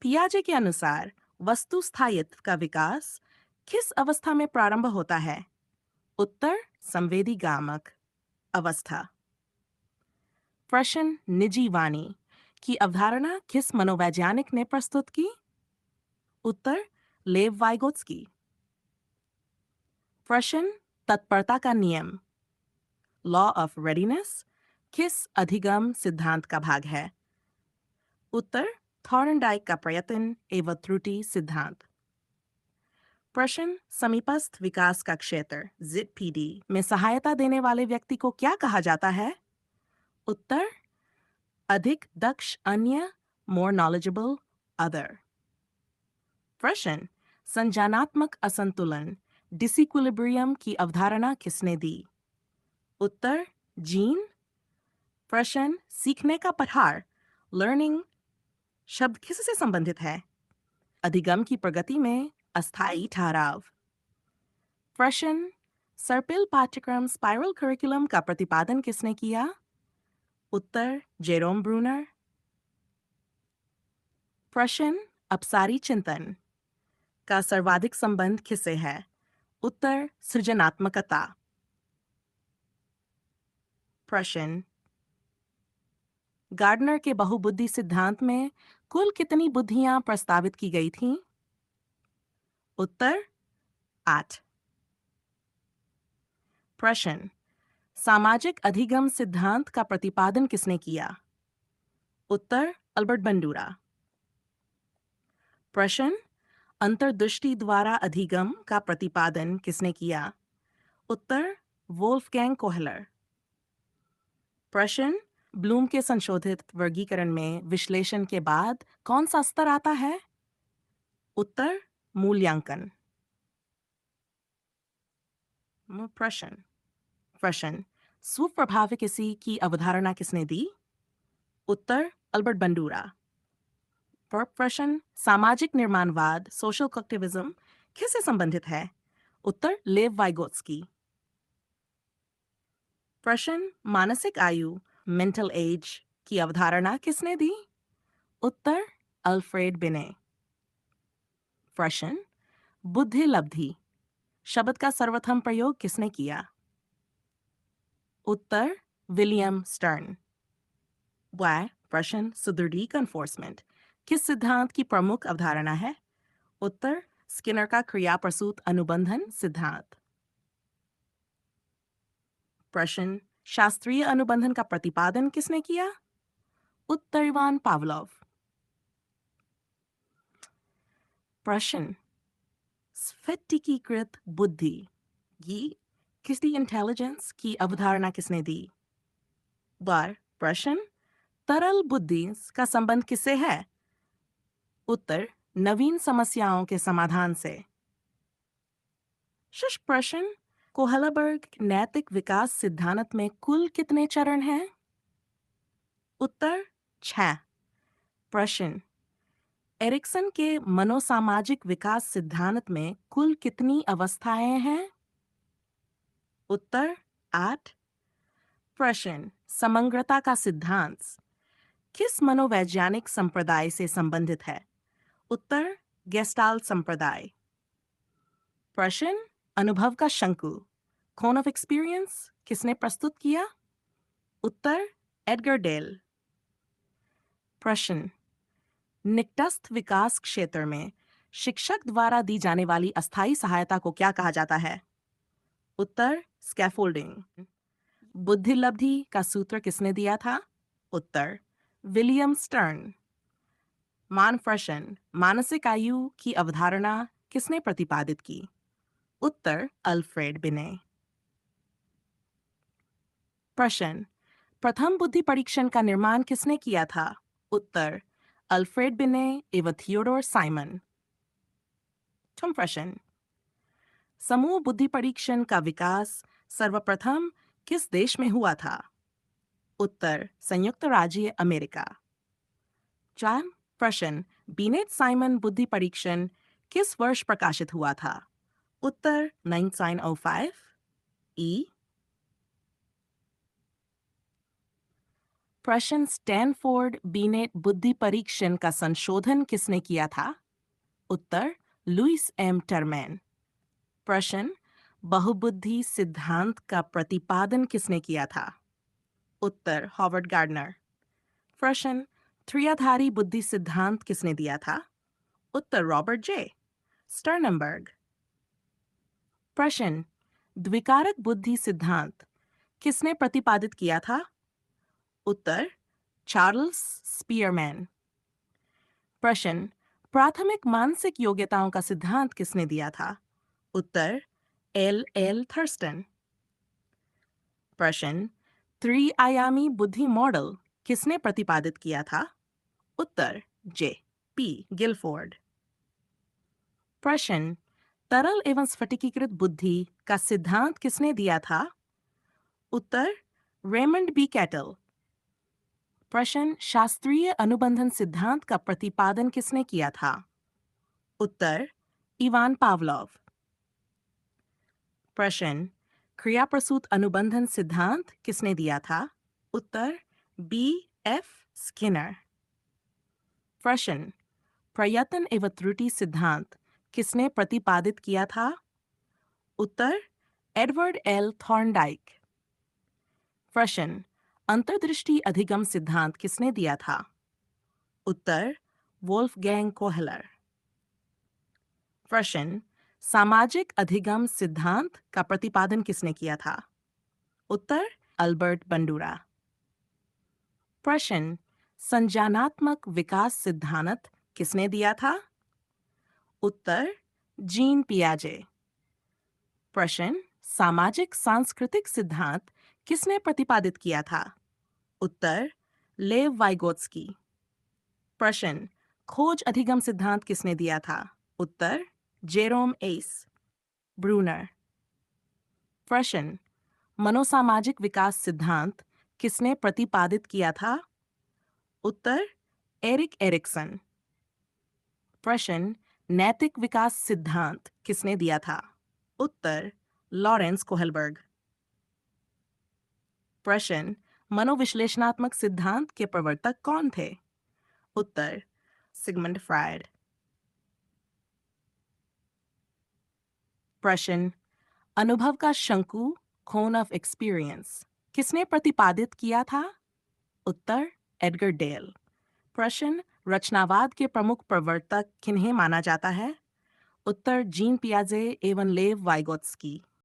पियाजे के अनुसार वस्तु स्थायित्व का विकास किस अवस्था में प्रारंभ होता है? उत्तर संवेदीगामक अवस्था। प्रश्न निजी वाणी की अवधारणा किस मनोवैज्ञानिक ने प्रस्तुत की? उत्तर लेव वाइगोत्स्की। प्रश्न तत्परता का नियम लॉ ऑफ रेडीनेस किस अधिगम सिद्धांत का भाग है? उत्तर थॉर्नडाइक का प्रयत्न एवं त्रुटि सिद्धांत। प्रश्न समीपस्थ विकास का क्षेत्र ZPD में सहायता देने वाले व्यक्ति को क्या कहा जाता है? उत्तर अधिक दक्ष अन्य मोर नॉलेजेबल अदर। प्रश्न संज्ञानात्मक असंतुलन डिसिक्विलिब्रियम की अवधारणा किसने दी? उत्तर जीन। प्रश्न सीखने का पठार लर्निंग शब्द किससे संबंधित है? अधिगम की प्रगति में अस्थायी ठहराव। प्रश्न सर्पिल पाठ्यक्रम स्पाइरल करिकुलम का प्रतिपादन किसने किया? उत्तर जेरोम ब्रूनर। प्रश्न अपसारी चिंतन का सर्वाधिक संबंध किससे है? उत्तर सृजनात्मकता। प्रश्न गार्डनर के बहुबुद्धि सिद्धांत में कुल कितनी बुद्धियां प्रस्तावित की गई थीं? उत्तर 8। प्रश्न सामाजिक अधिगम सिद्धांत का प्रतिपादन किसने किया? उत्तर अल्बर्ट बंडूरा। प्रश्न अंतर्दृष्टि द्वारा अधिगम का प्रतिपादन किसने किया? उत्तर वोल्फगैंग कोहलर। प्रश्न ब्लूम के संशोधित वर्गीकरण में विश्लेषण के बाद कौन सा स्तर आता है? उत्तर मूल्यांकन। प्रश्न प्रश्न स्वप्रभाविकी की अवधारणा किसने दी? उत्तर अल्बर्ट बंडूरा। प्रश्न सामाजिक निर्माणवाद सोशल कॉग्निटिविज्म किससे संबंधित है? उत्तर लेव वाइगोत्स्की। प्रश्न मानसिक आयु मेंटल एज की अवधारणा किसने दी? उत्तर अल्फ्रेड बिने। प्रश्न बुद्धि लब्धि शब्द का सर्वप्रथम प्रयोग किसने किया? उत्तर विलियम स्टर्न। प्रश्न सुदृढ़ एनफोर्समेंट किस सिद्धांत की प्रमुख अवधारणा है? उत्तर स्किनर का क्रिया प्रसूत अनुबंधन सिद्धांत। प्रश्न शास्त्रीय अनुबंधन का प्रतिपादन किसने किया? उत्तर इवान पावलोव। प्रश्न स्फटिकीकृत बुद्धि ये किसकी इंटेलिजेंस की अवधारणा किसने दी? प्रश्न तरल बुद्धि का संबंध किससे है? उत्तर नवीन समस्याओं के समाधान से। शुष्क प्रश्न कोहलबर्ग नैतिक विकास सिद्धांत में कुल कितने चरण हैं? उत्तर 6। प्रश्न एरिक्सन के मनोसामाजिक विकास सिद्धांत में कुल कितनी अवस्थाएं हैं? उत्तर 8। प्रश्न समग्रता का सिद्धांत किस मनोवैज्ञानिक संप्रदाय से संबंधित है? उत्तर गेस्टाल्ट संप्रदाय। प्रश्न अनुभव का शंकु कोन ऑफ एक्सपीरियंस किसने प्रस्तुत किया? उत्तर एडगर डेल। प्रश्न निकटस्थ विकास क्षेत्र में शिक्षक द्वारा दी जाने वाली अस्थायी सहायता को क्या कहा जाता है? उत्तर स्कैफोल्डिंग। बुद्धि लब्धि का सूत्र किसने दिया था? उत्तर विलियम स्टर्न। प्रश्न मानसिक आयु की अवधारणा किसने प्रतिपादित की? उत्तर अल्फ्रेड बिने। प्रश्न प्रथम बुद्धि परीक्षण का निर्माण किसने किया था? उत्तर अल्फ्रेड बिने एवं थियोडोर साइमन। प्रश्न समूह बुद्धि परीक्षण का विकास सर्वप्रथम किस देश में हुआ था? उत्तर संयुक्त राज्य अमेरिका। प्रश्न बीनेट साइमन बुद्धि परीक्षण किस वर्ष प्रकाशित हुआ था? उत्तर 1905 ई। प्रश्न स्टैनफोर्ड बीनेट बुद्धि परीक्षण का संशोधन किसने किया था? उत्तर लुइस एम टर्मैन। प्रश्न बहुबुद्धि सिद्धांत का प्रतिपादन किसने किया था? उत्तर हॉवर्ड गार्डनर। प्रश्न त्रियाधारी बुद्धि सिद्धांत किसने दिया था? उत्तर रॉबर्ट जे स्टर्नबर्ग। प्रश्न द्विकारक बुद्धि सिद्धांत किसने प्रतिपादित किया था? उत्तर चार्ल्स स्पीयरमैन। प्रश्न प्राथमिक मानसिक योग्यताओं का सिद्धांत किसने दिया था? उत्तर एल एल थर्स्टन। प्रश्न त्रिआयामी बुद्धि मॉडल किसने प्रतिपादित किया था? उत्तर जे पी गिलफोर्ड। प्रश्न तरल एवं स्फटिकीकृत बुद्धि का सिद्धांत किसने दिया था? उत्तर रेमंड बी कैटल। प्रश्न शास्त्रीय अनुबंधन सिद्धांत का प्रतिपादन किसने किया था? उत्तर इवान पावलोव। प्रश्न क्रियाप्रसूत अनुबंधन सिद्धांत किसने दिया था? उत्तर बी एफ स्किनर। प्रश्न प्रयत्न एवं त्रुटि सिद्धांत किसने प्रतिपादित किया था? उत्तर एडवर्ड एल थॉर्नडाइक। प्रश्न अंतर्दृष्टि अधिगम सिद्धांत किसने दिया था? उत्तर वोल्फगैंग कोहलर। प्रश्न सामाजिक अधिगम सिद्धांत का प्रतिपादन किसने किया था? उत्तर अल्बर्ट बंडूरा। प्रश्न संज्ञानात्मक विकास सिद्धांत किसने दिया था? उत्तर जीन पियाजे। प्रश्न सामाजिक सांस्कृतिक सिद्धांत किसने प्रतिपादित किया था? उत्तर लेव वाइगोत्स्की। प्रश्न खोज अधिगम सिद्धांत किसने दिया था? उत्तर जेरोम एस ब्रूनर। प्रश्न मनोसामाजिक विकास सिद्धांत किसने प्रतिपादित किया था? उत्तर एरिक एरिक्सन। प्रश्न नैतिक विकास सिद्धांत किसने दिया था? उत्तर लॉरेंस कोहलबर्ग। प्रश्न मनोविश्लेषणात्मक सिद्धांत के प्रवर्तक कौन थे? उत्तर सिगमंड फ्रायड। प्रश्न अनुभव का शंकु कोन ऑफ एक्सपीरियंस किसने प्रतिपादित किया था? उत्तर एडगर डेल। प्रश्न रचनावाद के प्रमुख प्रवर्तक किन्हें माना जाता है? उत्तर जीन पियाजे एवं लेव वाइगोत्स्की।